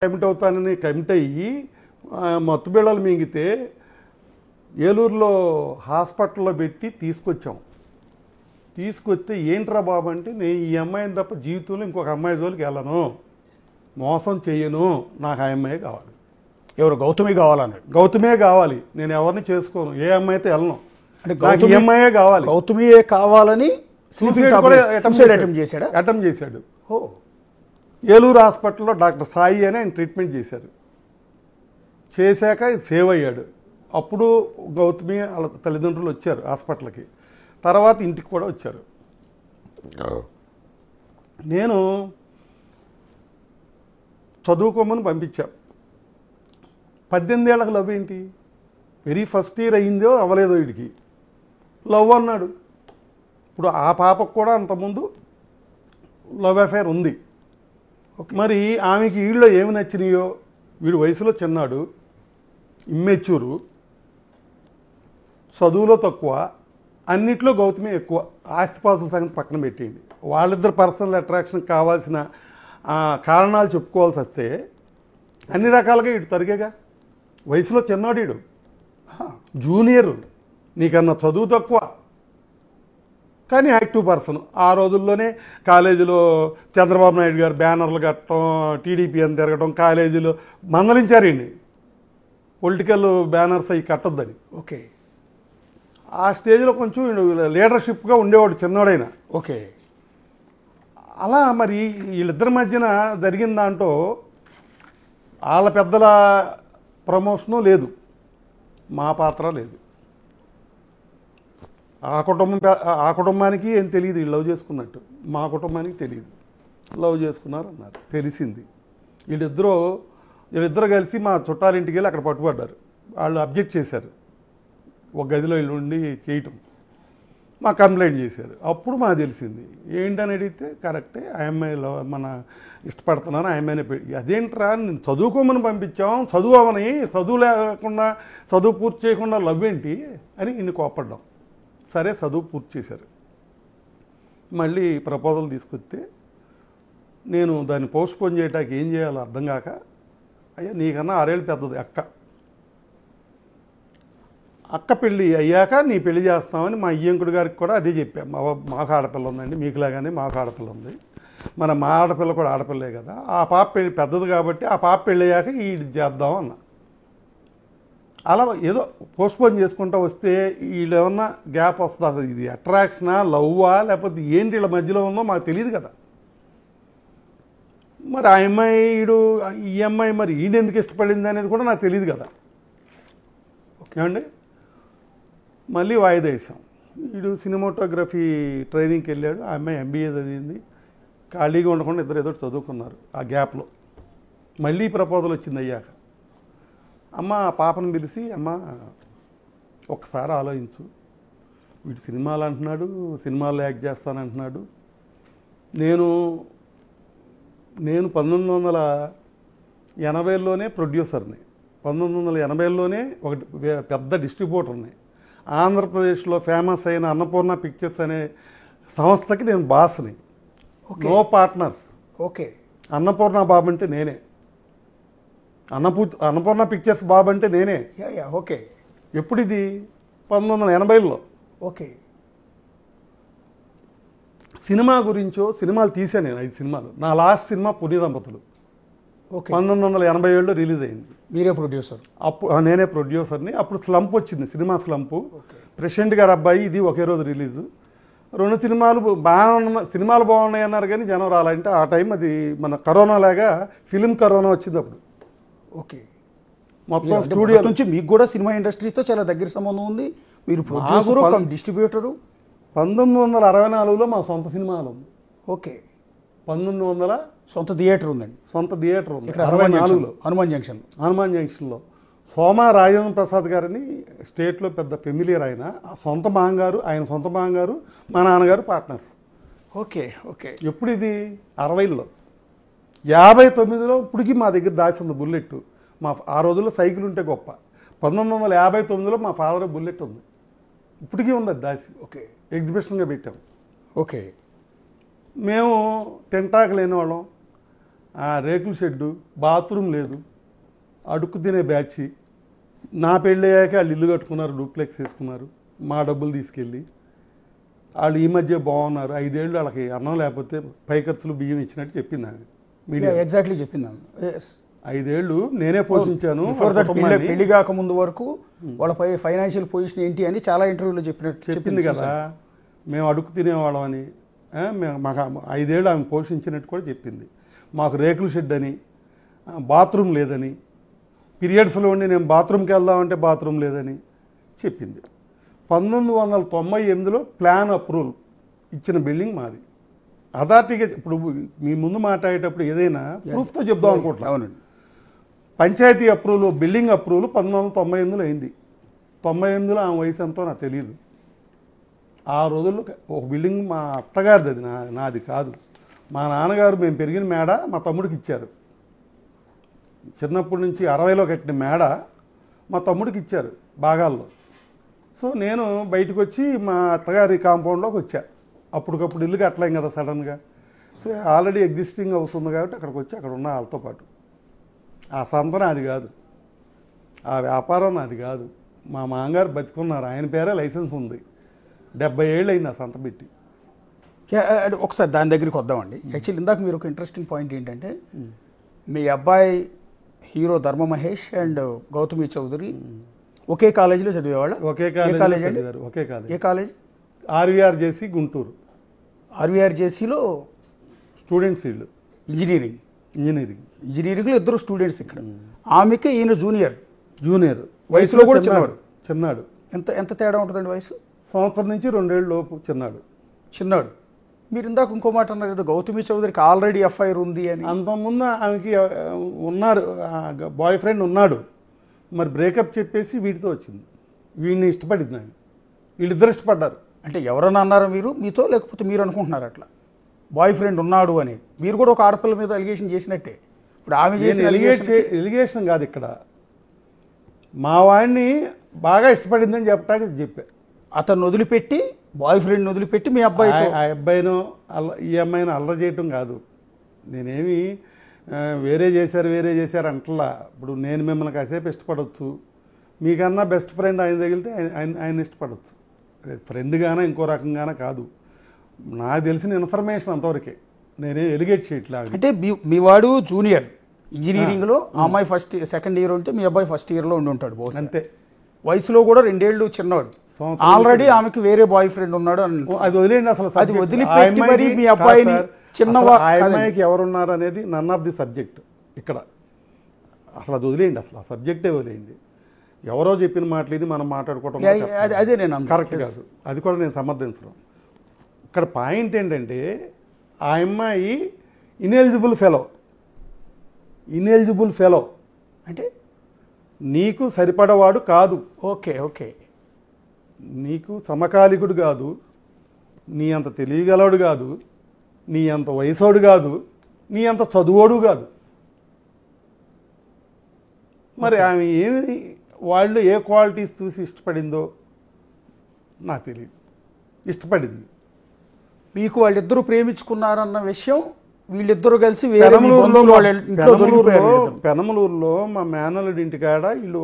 Commit అవుతానని commit అయ్యి మత్తు బిళ్ళలు మింగితే ఏలూరులో హాస్పిటల్లో పెట్టి తీసుకొస్తే ఏంట్రా బాబు అంటే, నేను ఈ అమ్మాయిని తప్ప జీవితంలో ఇంకొక అమ్మాయి జోలికి వెళ్ళను, మోసం చెయ్యను, నాకు ఆ అమ్మాయి కావాలి. ఎవరు? గౌతమి కావాలన్నాడు. గౌతమే కావాలి, నేను ఎవరిని చేసుకోను, ఏ అమ్మాయి అయితే వెళ్ళను, నాకు ఈ అమ్మాయే కావాలి. గౌతమియే కావాలని అటెంప్ట్ చేశాడు. ఏలూరు హాస్పిటల్లో డాక్టర్ సాయి అని ఆయన ట్రీట్మెంట్ చేశారు. చేశాక సేవ్ అయ్యాడు. అప్పుడు గౌతమి వాళ్ళ తల్లిదండ్రులు వచ్చారు హాస్పిటల్కి. తర్వాత ఇంటికి కూడా వచ్చారు. నేను చదువుకోమని పంపించాను. 18 ఏళ్ళకి లవ్ ఏంటి? వెరీ ఫస్ట్ ఇయర్ అయ్యిందో అవ్వలేదో వీడికి లవ్ అన్నాడు. ఇప్పుడు ఆ పాపకు కూడా అంతకుముందు లవ్ అఫైర్ ఉంది. మరి ఆమెకి వీళ్ళలో ఏమి నచ్చినాయో, వీడు వయసులో చిన్నాడు, ఇమ్మెచ్యూరు, చదువులో తక్కువ, అన్నిట్లో గౌతమి ఎక్కువ. ఆస్తిపాస్తుల సంగతి పక్కన పెట్టేయండి, వాళ్ళిద్దరు పర్సనల్ అట్రాక్షన్ కావాల్సిన కారణాలు చెప్పుకోవాల్సి వస్తే అన్ని రకాలుగా వీడు తరిగేగా. వయసులో చిన్నాడు వీడు, జూనియర్, నీకన్నా చదువు తక్కువ, కానీ యాక్టివ్ పర్సన్. ఆ రోజుల్లోనే కాలేజీలో చంద్రబాబు నాయుడు గారు బ్యానర్లు కట్టడం, టీడీపీ అని తిరగడం, కాలేజీలో మందలించారండి పొలిటికల్ బ్యానర్స్ అవి కట్టొద్దని. ఓకే. ఆ స్టేజ్లో కొంచెం లీడర్షిప్గా ఉండేవాడు చిన్నవాడైనా. ఓకే. అలా మరి వీళ్ళిద్దరి మధ్యన జరిగిన దాంట్లో వాళ్ళ పెద్దల ప్రమోషను లేదు, మా పాత్ర లేదు. ఆ కుటుంబానికి ఏం తెలియదు వీళ్ళు లవ్ చేసుకున్నట్టు, మా కుటుంబానికి తెలియదు. లవ్ చేసుకున్నారు అన్నారు, తెలిసింది. వీళ్ళిద్దరూ కలిసి మా చుట్టాలింటికి వెళ్ళి అక్కడ పట్టుబడ్డారు. వాళ్ళు అబ్జెక్ట్ చేశారు, ఒక గదిలో వీళ్ళు ఉండి చేయటం. మా కంప్లైంట్ చేశారు. అప్పుడు మాకు తెలిసింది. ఏంటని అడిగితే కరెక్టే, ఆ అమ్మాయిలో మన ఇష్టపడుతున్నాను, ఆ అమ్మాయిని అదేంట్రా నేను చదువుకోమని పంపించాం, చదువు అవని, చదువు లేకుండా చదువు పూర్తి చేయకుండా లవ్ ఏంటి అని ఇన్ని కోపడ్డాం. సరే చదువు పూర్తి చేశారు. మళ్ళీ ప్రపోజల్ తీసుకొస్తే నేను దాన్ని పోస్ట్పోన్ చేయడానికి ఏం చేయాలో అర్థం కాక, అయ్యా నీకన్నా 6 ఏళ్ళు పెద్దది అక్క పెళ్ళి అయ్యాక నీ పెళ్లి చేస్తామని మా అయ్యంకుడు గారికి కూడా అదే చెప్పాం. మాకు ఆడపిల్ల ఉందండి, మీకులాగానే మాకు ఆడపిల్ల ఉంది, మా ఆడపిల్ల కూడా ఆడపిల్లే కదా, ఆ పాప పెళ్ళి పెద్దది కాబట్టి ఆ పాప పెళ్ళి అయ్యాక ఇది చేద్దాం అన్న. అలా ఏదో పోస్ట్పోన్ చేసుకుంటూ వస్తే వీళ్ళు ఏమన్నా గ్యాప్ వస్తుంది. ఇది అట్రాక్షనా, లవ్వా, లేకపోతే ఏంటి వీళ్ళ మధ్యలో ఉందో మాకు తెలియదు కదా. మరి ఆ అమ్మాయి ఈ అమ్మాయి మరి ఈయన ఎందుకు ఇష్టపడింది అనేది కూడా నాకు తెలియదు కదా. ఏమండి, మళ్ళీ వాయిదా వేసాం. వీడు సినిమాటోగ్రఫీ ట్రైనింగ్కి వెళ్ళాడు, ఆ అమ్మాయి MBA చదివింది. ఖాళీగా ఉండకుండా ఇద్దరు ఏదో చదువుకున్నారు. ఆ గ్యాప్లో మళ్ళీ ప్రపోజల్ వచ్చింది అయ్యాక. అమ్మ ఆ పాపను పిలిచి, అమ్మ ఒకసారి ఆలోచించు, వీడు సినిమాలు అంటున్నాడు, సినిమాల్లో యాక్ట్ చేస్తానంటున్నాడు. నేను 1980లోనే ప్రొడ్యూసర్ని, 1980లోనే ఒక పెద్ద డిస్ట్రిబ్యూటర్ని. ఆంధ్రప్రదేశ్లో ఫేమస్ అయిన అన్నపూర్ణ పిక్చర్స్ అనే సంస్థకి నేను బాస్ని. No partners. Okay. Annapurna Babu అంటే నేనే, అన్నపూర్ణ పిక్చర్స్ బాబు అంటే నేనే. ఓకే. ఎప్పుడు ఇది? 1980లో. ఓకే. సినిమా గురించో సినిమాలు తీసాను నేను 5 సినిమాలు. నా లాస్ట్ సినిమా పుణ్య దంపతులు 1987లో రిలీజ్ అయింది. మీరే ప్రొడ్యూసర్? అప్పుడు నేనే ప్రొడ్యూసర్ని. అప్పుడు స్లంప్ వచ్చింది, సినిమా స్లంపు. ప్రెసిడెంట్ గారు అబ్బాయి ఇది ఒకే రోజు రిలీజు. 2 సినిమాలు బాగున్నాయి అన్నారు కానీ జనం రాలంటే ఆ టైం అది మన కరోనా లాగా ఫిలిం కరోనా వచ్చింది అప్పుడు. ఓకే. మొత్తం స్టూడియో నుంచి మీకు కూడా సినిమా ఇండస్ట్రీతో చాలా దగ్గర సంబంధం ఉంది. మీరు ప్రొడ్యూసరు, డిస్ట్రిబ్యూటరు. 1964లో మా సొంత సినిమాలు ఉంది. ఓకే. 1900 సొంత థియేటర్ ఉందండి. సొంత థియేటర్ ఉంది 64లో హనుమాన్ జంక్షన్లో. సోమా రాజేంద్ర ప్రసాద్ గారిని స్టేట్లో పెద్ద ఫెమిలియర్. ఆయన సొంత మాంగారు, మా నాన్నగారు పార్ట్నర్స్. ఓకే. ఓకే. ఎప్పుడు ఇది? 60లో. 59లో ఇప్పటికీ మా దగ్గర దాసి ఉంది బుల్లెట్. ఆ రోజుల్లో సైకిల్ ఉంటే గొప్ప. 1959లో మా ఫాదర్ బుల్లెట్ ఉంది, ఇప్పటికీ ఉంది అది దాసి. ఓకే. ఎగ్జిబిషన్గా పెట్టాం. ఓకే. మేము తింటాక లేని వాళ్ళం, ఆ రేకుల షెడ్డు, బాత్రూమ్ లేదు, అడుక్కు తినే బ్యాచ్. నా పెళ్ళి అయ్యాక వాళ్ళు ఇల్లు కట్టుకున్నారు, డూప్లెక్స్ వేసుకున్నారు, మా డబ్బులు తీసుకెళ్ళి. వాళ్ళు ఈ మధ్య బాగున్నారు. 5 ఏళ్ళు వాళ్ళకి అన్నం లేకపోతే పై ఖర్చులు బియ్యం ఇచ్చినట్టు చెప్పింది ఆమె మీడియా. ఎగ్జాక్ట్లీ చెప్పిందాను. 5 ఏళ్ళు నేనే పోషించాను. పెళ్లి కాక ముందు వరకు వాళ్ళపై ఫైనాన్షియల్ పొజిషన్ ఏంటి అని చాలా ఇంటర్వ్యూలో చెప్పింది కదా. మేము అడుగు తినేవాళ్ళమని, మాకు 5 ఏళ్ళు ఆమె పోషించినట్టు కూడా చెప్పింది. మాకు రేకుల షెడ్ అని, బాత్రూమ్ లేదని, పీరియడ్స్లో ఉండి నేను బాత్రూమ్కి వెళ్దామంటే బాత్రూమ్ లేదని చెప్పింది. 1998లో ప్లాన్ అప్రూవల్ ఇచ్చిన బిల్డింగ్ మాది. అథారిటీగా ఇప్పుడు మీ ముందు మాట్లాడేటప్పుడు ఏదైనా ప్రూఫ్తో చెప్దాం అనుకుంటున్నాను. అవునండి. పంచాయతీ అప్రూవల్, బిల్డింగ్ అప్రూవల్ 1998లో అయింది. 98లో ఆమె వయసు ఎంతో నాకు తెలియదు. ఆ రోజుల్లో ఒక బిల్డింగ్ మా అత్తగారిది, అది నాది కాదు. మా నాన్నగారు మేము పెరిగిన మేడ మా తమ్ముడికి ఇచ్చారు. చిన్నప్పటి నుంచి 60లో కట్టిన మేడ మా తమ్ముడికి ఇచ్చారు భాగాల్లో. సో నేను బయటకు వచ్చి మా అత్తగారి కాంపౌండ్లోకి వచ్చా. అప్పటికప్పుడు ఇల్లు కట్టలేం కదా సడన్గా. సో ఆల్రెడీ ఎగ్జిస్టింగ్ హౌస్ ఉంది కాబట్టి అక్కడికి వచ్చి అక్కడ ఉన్న వాళ్ళతో పాటు. ఆ సంత నాది కాదు, ఆ వ్యాపారం నాది కాదు. మా మామగారు బతికున్నారు, ఆయన పేరే లైసెన్స్ ఉంది. 70 ఏళ్ళు అయింది ఆ సంత పెట్టి. ఒకసారి దాని దగ్గరికి వద్దామండి. యాక్చువల్లీ ఇందాక మీరు ఒక ఇంట్రెస్టింగ్ పాయింట్ ఏంటంటే, మీ అబ్బాయి హీరో ధర్మ మహేష్ అండ్ గౌతమి చౌదరి ఒకే కాలేజీలో చదివేవాళ్ళ? ఒకే కాలేజ్ చదివారు. ఒకే కాలేజ్. ఏ కాలేజ్? ఆర్వీఆర్జేసీ గుంటూరు. ఆర్వీఆర్జేసీలో స్టూడెంట్స్ వీళ్ళు. ఇంజనీరింగ్లో ఇద్దరు స్టూడెంట్స్ ఇక్కడ. ఆమెకి ఈయన జూనియర్. వయసులో కూడా చిన్నాడు. ఎంత ఎంత తేడా ఉంటుందండి వయసు? సంవత్సరం నుంచి 2 ఏళ్ళ లోపు చిన్నాడు. మీరు ఇందాక ఇంకో మాట అన్నారు కదా, గౌతమి చౌదరికి ఆల్రెడీ ఎఫ్ఐఆర్ ఉంది అని. అంతకుముందు ఆమెకి ఉన్నారు, బాయ్ ఫ్రెండ్ ఉన్నాడు. మరి బ్రేకప్ చెప్పేసి వీటితో వచ్చింది. వీడిని ఇష్టపడింది ఆమె. వీళ్ళిద్దరు ఇష్టపడ్డారు. అంటే ఎవరన్నా అన్నారా మీరు మీతో, లేకపోతే మీరు అనుకుంటున్నారు అట్లా బాయ్ ఫ్రెండ్ ఉన్నాడు అని? మీరు కూడా ఒక ఆడపిల్ల మీద ఎలిగేషన్ చేసినట్టే. ఇప్పుడు ఆమె చేసిన ఎలిగేషన్ కాదు ఇక్కడ. మా వాడిని బాగా ఇష్టపడిందని చెప్పడానికి చెప్పా. అతను వదిలిపెట్టి, బాయ్ ఫ్రెండ్ వదిలిపెట్టి మీ అబ్బాయి, ఆ అబ్బాయినో ఈ అమ్మాయిని అల్లరి చేయటం కాదు. నేనేమి వేరే చేశారు అంటలా. ఇప్పుడు నేను మిమ్మల్ని కాసేపు ఇష్టపడవచ్చు, మీకన్నా బెస్ట్ ఫ్రెండ్ ఆయన తగిలితే ఆయన ఇష్టపడవచ్చు. అదే ఫ్రెండ్గానే ఇంకో రకంగానే కాదు. నాకు తెలిసిన ఇన్ఫర్మేషన్ అంతవరకే, నేనే ఎలిగేట్ చేయట్లా. అంటే మీ వాడు జూనియర్ ఇంజనీరింగ్లో, ఆ అమ్మాయి సెకండ్ ఇయర్ ఉంటే మీ అబ్బాయి ఫస్ట్ ఇయర్లో ఉండి ఉంటాడు అంతే. వయసులో కూడా 2 ఏళ్ళు చిన్నవాడు. ఆల్రెడీ ఆమెకి వేరే బాయ్ ఫ్రెండ్ ఉన్నాడు అని. అది వదిలేండి అసలు. అది వదిలిపెట్టి మరి మీ అబ్బాయిని ఆ అమ్మాయికి ఎవరున్నారు అనేది నన్ ఆఫ్ ది సబ్జెక్ట్ ఇక్కడ. అసలు అది వదిలేయండి, అసలు ఆ సబ్జెక్టే వదిలేయండి. ఎవరో చెప్పిన మాటలు మనం మాట్లాడుకోవటం అదే నేను కరెక్ట్ కాదు. అది కూడా నేను సమర్థించడం. ఇక్కడ పాయింట్ ఏంటంటే, ఆ అమ్మాయి ఇనెలిజిబుల్ ఫెలో అంటే నీకు సరిపడవాడు కాదు. ఓకే. నీకు సమకాలికుడు కాదు, నీ అంత తెలియగలవాడు కాదు, నీ అంత వయసోడు కాదు, నీ అంత చదువుడు కాదు. మరి ఆమె ఏమి, వాళ్ళు ఏ క్వాలిటీస్ చూసి ఇష్టపడిందో నాకు తెలియదు. ఇష్టపడింది. మీకు వాళ్ళిద్దరూ ప్రేమించుకున్నారన్న విషయం వీళ్ళిద్దరూ కలిసి పెనమలూరులో మా మేనల్లుడి ఇంటికాడ వీళ్ళు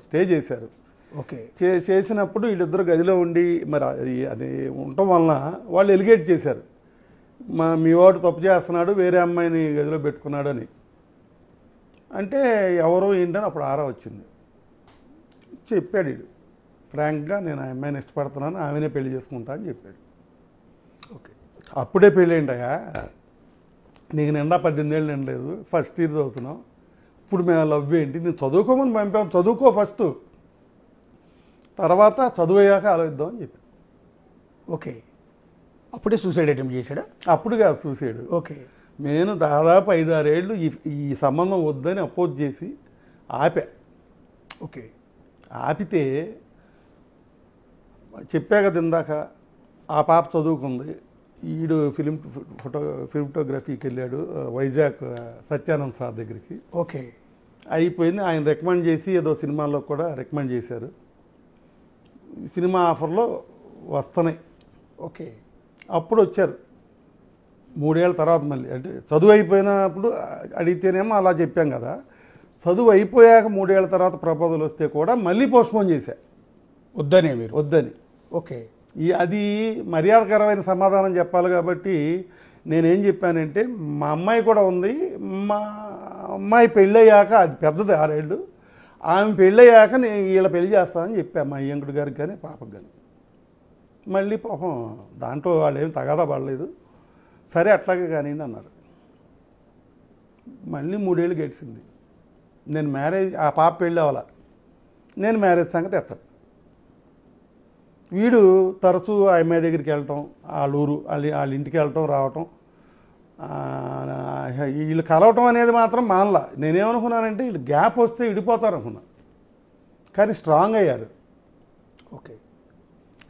స్టే చేశారు. ఓకే. చేసినప్పుడు వీళ్ళిద్దరు గదిలో ఉండి మరి అది ఉండటం వలన వాళ్ళు ఎలిగేట్ చేశారు, మీ వాడు తప్పు చేస్తున్నాడు, వేరే అమ్మాయిని గదిలో పెట్టుకున్నాడు అని. అంటే ఎవరో ఏంటని అప్పుడు ఆరా వచ్చింది. చెప్పాడు వీడు ఫ్రాంక్గా, నేను ఆ అమ్మాయిని ఇష్టపడుతున్నాను, ఆమెనే పెళ్లి చేసుకుంటా అని చెప్పాడు. ఓకే. అప్పుడే పెళ్ళి ఏంటయా, నీకు నిండా 18 ఏళ్ళు నిండలేదు, ఫస్ట్ ఇయర్ చదువుతున్నావు, ఇప్పుడు మేము లవ్ ఏంటి? నేను చదువుకోమని పంపాము, చదువుకో ఫస్ట్, తర్వాత చదువయ్యాక ఆలోచిద్దాం అని చెప్పి. ఓకే. అప్పుడే సూసైడ్ అటెంప్ట్ చేశాడా? అప్పుడు కాదు సూసైడ్. ఓకే. నేను దాదాపు 5-6 ఏళ్ళు ఈ సంబంధం వద్దని అపోజ్ చేసి ఆపా. ఓకే. ఆపితే చెప్పా కదా ఇందాక, ఆ పాప చదువుకుంది, ఈడు ఫోటోగ్రఫీకి వెళ్ళాడు వైజాగ్ సత్యానంద్ సార్ దగ్గరికి. ఓకే. అయిపోయింది. ఆయన రికమెండ్ చేసి ఏదో సినిమాల్లో కూడా రికమెండ్ చేశారు. సినిమా ఆఫర్లో వస్తున్నాయి. ఓకే. అప్పుడు వచ్చారు 3 ఏళ్ళ తర్వాత మళ్ళీ అంటే చదువు అయిపోయినప్పుడు అడిగితేనేమో అలా చెప్పాం కదా, చదువు అయిపోయాక 3 ఏళ్ళ తర్వాత ప్రపోజల్ వస్తే కూడా మళ్ళీ పోస్ట్పోన్ చేశా, వద్దనే మీరు? వద్దని. ఓకే. అది మర్యాదకరమైన సమాధానం చెప్పాలి కాబట్టి నేనేం చెప్పానంటే, మా అమ్మాయి కూడా ఉంది, మా అమ్మాయి పెళ్ళయ్యాక, అది పెద్దది 6 ఏళ్ళు, ఆమె పెళ్ళయ్యాక నేను వీళ్ళ పెళ్లి చేస్తానని చెప్పాను మా అయ్యంకుడు గారికి కానీ పాపకు కానీ. మళ్ళీ పాపం దాంట్లో వాళ్ళు ఏం తగాదా పడలేదు, సరే అట్లాగే కానివ్వండి అన్నారు. మళ్ళీ 3 ఏళ్ళు గడిచింది, నేను మ్యారేజ్, ఆ పాప పెళ్ళి అవ్వాల, నేను మ్యారేజ్ సంగతి ఎత్తాను. వీడు తరచూ ఆ అమ్మాయి దగ్గరికి వెళ్ళటం, వాళ్ళ ఊరు వాళ్ళ ఇంటికి వెళ్ళటం రావటం, వీళ్ళు కలవటం అనేది మాత్రం మానలా. నేనేమనుకున్నానంటే వీళ్ళు గ్యాప్ వస్తే విడిపోతారు అనుకున్నా, కానీ స్ట్రాంగ్ అయ్యారు. ఓకే.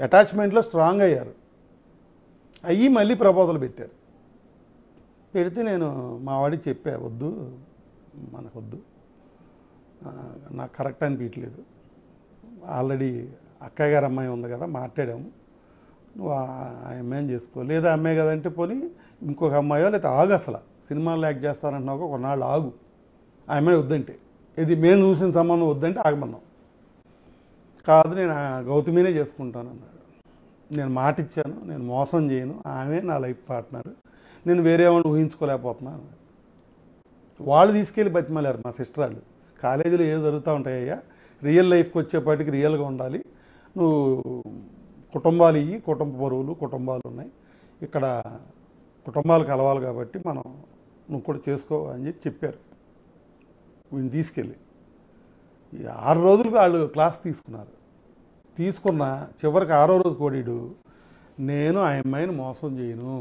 అటాచ్మెంట్లో స్ట్రాంగ్ అయ్యారు. అయ్యి మళ్ళీ ప్రపోజల్ పెట్టారు. పెడితే నేను మా వాడికి చెప్పా, వద్దు మనకొద్దు, నాకు కరెక్ట్ అనిపించలేదు, ఆల్రెడీ అక్కయ్య గారు అమ్మాయి ఉంది కదా, మాట్లాడాము, నువ్వు ఆ అమ్మాయిని చేసుకో, లేదా అమ్మాయి కదంటే పోనీ ఇంకొక అమ్మాయో లేదా ఆగు, అసలు సినిమాల్లో యాక్ట్ చేస్తానంటున్నావు కొన్నాళ్ళు ఆగు, ఆ అమ్మాయి వద్దంటే, ఇది మేము చూసిన సంబంధం వద్దంటే ఆగమన్నాం. కాదు నేను గౌతమినే చేసుకుంటాను అన్నాడు. నేను మాట ఇచ్చాను, నేను మోసం చేయను, ఆమె నా లైఫ్ పార్ట్నర్, నేను వేరే వాడిని ఊహించుకోలేకపోతున్నాను. వాళ్ళు తీసుకెళ్ళి బతిమలారు మా సిస్టర్ వాళ్ళు, కాలేజీలో ఏదో జరుగుతూ ఉంటాయ్యా, రియల్ లైఫ్కి వచ్చేపాటికి రియల్గా ఉండాలి, నువ్వు కుటుంబాలు ఇవి, కుటుంబ బరువులు కుటుంబాలు ఉన్నాయి, ఇక్కడ కుటుంబాలు కలవాలి కాబట్టి మనం నువ్వు కూడా చేసుకో అని చెప్పారు. వీడిని తీసుకెళ్ళి 6 రోజులకు వాళ్ళు క్లాస్ తీసుకున్న చివరికి 6వ రోజు కోడీడు, నేను ఆ అమ్మాయిని మోసం చేయను,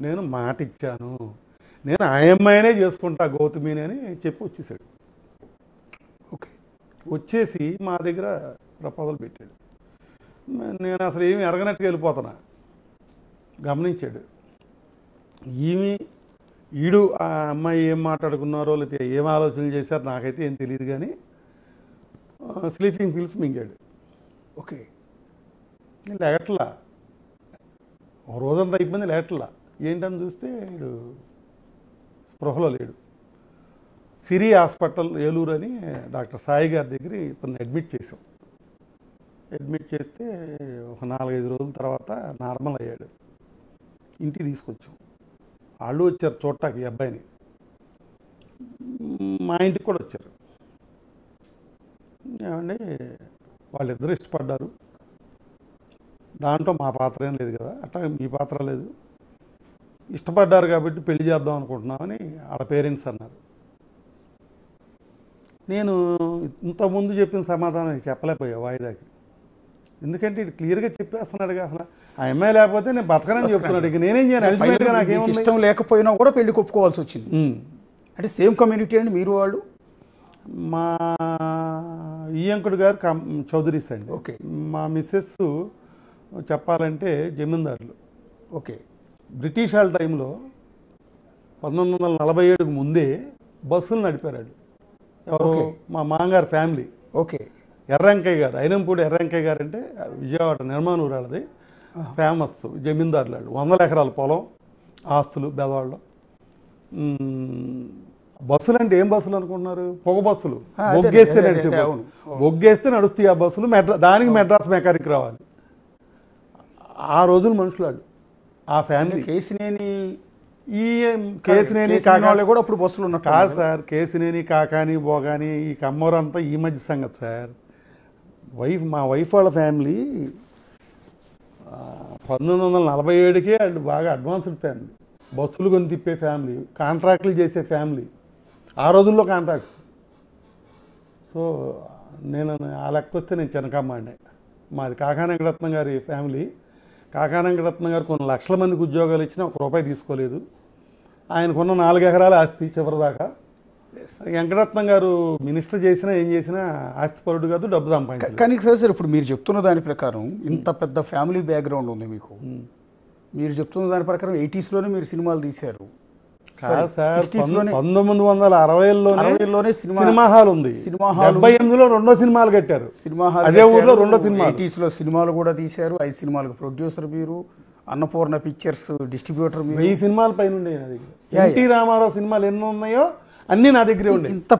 నేను మాట ఇచ్చాను, నేను ఆ అమ్మాయినే చేసుకుంటా గౌతమిని అని చెప్పి వచ్చేసాడు. ఓకే. వచ్చేసి మా దగ్గర ప్రపోజల్ పెట్టాడు. నేను అసలు ఏమి ఎరగనట్టుగా వెళ్ళిపోతున్నా. గమనించాడు, ఈడు ఆ అమ్మాయి ఏం మాట్లాడుకున్నారో లేకపోతే ఏం ఆలోచనలు చేశారో నాకైతే ఏం తెలియదు, కానీ స్లీపింగ్ పిల్స్ మింగాడు. ఓకే. నేను లేగట్లా, ఒక రోజంతా అయిపోయింది లేగట్లా. ఏంటని చూస్తే వీడు స్పృహలో లేడు. సిరి హాస్పిటల్ ఏలూరు అని డాక్టర్ సాయి గారి దగ్గర ఇతను అడ్మిట్ చేసాం. అడ్మిట్ చేస్తే ఒక 4-5 రోజుల తర్వాత నార్మల్ అయ్యాడు. ఇంటికి తీసుకొచ్చాం, వాళ్ళు వచ్చారు చూడటానికి ఈ అబ్బాయిని, మా ఇంటికి కూడా వచ్చారు. ఏమండి వాళ్ళిద్దరూ ఇష్టపడ్డారు, దాంట్లో మా పాత్ర ఏం లేదు కదా, అట్లా మీ పాత్ర లేదు, ఇష్టపడ్డారు కాబట్టి పెళ్లి చేద్దాం అనుకుంటున్నామని వాళ్ళ పేరెంట్స్ అన్నారు. నేను ఇంతకుముందు చెప్పిన సమాధానం చెప్పలేకపోయా వాయిదాకి, ఎందుకంటే ఇటు క్లియర్గా చెప్పేస్తున్నాడుగా, అసలు ఆ అమ్మాయి లేకపోతే నేను బతకనని చెప్తున్నాడు. ఇక నేనేం చేయను, అల్టిమేట్గా నాకేమో ఇష్టం లేకపోయినా కూడా పెళ్లి ఒప్పుకోవాల్సి వచ్చింది. అంటే సేమ్ కమ్యూనిటీ అండి మీరు వాళ్ళు? మా ఈయంకుడు గారు చౌదరీస్ అండి. ఓకే. మా మిస్సెస్ చెప్పాలంటే జమీందారులు. ఓకే. బ్రిటిష్ వాళ్ళ టైంలో 1947కు ముందే బస్సులు నడిపారు ఎవరు, మా మామగారు ఫ్యామిలీ. ఓకే. ఎర్రంకయ్య గారు, అయినంపూడి ఎర్రంకయ్య గారు అంటే విజయవాడ నిర్మాణూరు వాళ్ళది ఫేమస్ జమీందారులు వాళ్ళు, 100 ఎకరాల పొలం, ఆస్తులు బెదవాళ్ళు. బస్సులు అంటే ఏం బస్సులు అనుకుంటున్నారు, పొగ బస్సులు, బొగ్గేస్తే నడిచే బస్సులు, బొగ్గేస్తే నడుస్తాయి ఆ బస్సులు, దానికి మెడ్రాస్ మెకానిక్ రావాలి. ఆ రోజులు మనుషులు వాళ్ళు, ఆ ఫ్యామిలీ. కేసినేని కాకాని కూడా ఇప్పుడు బస్సులు ఉన్నారు కాదు సార్, కేసినేని కాకాని బోగాని ఈ కమ్మోరంతా ఈ మధ్య సంగతి సార్. మా వైఫ్ వాళ్ళ ఫ్యామిలీ 1947కే వాళ్ళు బాగా అడ్వాన్స్డ్ ఫ్యామిలీ, బస్సులు కొని తిప్పే ఫ్యామిలీ, కాంట్రాక్టులు చేసే ఫ్యామిలీ, ఆ రోజుల్లో కాంట్రాక్ట్స్. సో నేను ఆ లెక్క వస్తే నేను చిన్నకమ్మండి. మాది కాకాని వెంకటరత్నం గారి ఫ్యామిలీ. కాకాని వెంకటరత్నం గారు కొన్ని లక్షల మందికి ఉద్యోగాలు ఇచ్చినా ₹1 తీసుకోలేదు. ఆయనకున్న 4 ఎకరాల ఆస్తి చివరిదాకా. వెంకటరత్నం గారు మినిస్టర్ చేసినా ఏం చేసినా ఆస్తిపరుడు కాదు, డబ్బు సంపాదించారు. కానీ సార్ ఇప్పుడు మీరు చెప్తున్న దాని ప్రకారం ఇంత పెద్ద ఫ్యామిలీ బ్యాక్గ్రౌండ్ ఉంది మీకు. మీరు చెప్తున్న దాని ప్రకారం 80sలోనే మీరు సినిమాలు తీశారు. కాదు సార్, 1960లోనే సినిమా హాల్ ఉంది. సినిమా హాల్ 78లో 2వ సినిమాలు కట్టారు. సినిమా హాల్ అదే ఊర్లో 2వ సినిమా. 80sలో సినిమాలు కూడా తీశారు. 5 సినిమాలకు ప్రొడ్యూసర్ మీరు, అన్నపూర్ణ పిక్చర్స్ డిస్ట్రిబ్యూటర్ 1000 సినిమాల పైన ఉండే నా దగ్గర. ఎన్టీ రామారావు సినిమాలు ఎన్ని ఉన్నాయో అన్నీ నా దగ్గరే ఉండే. ఇంత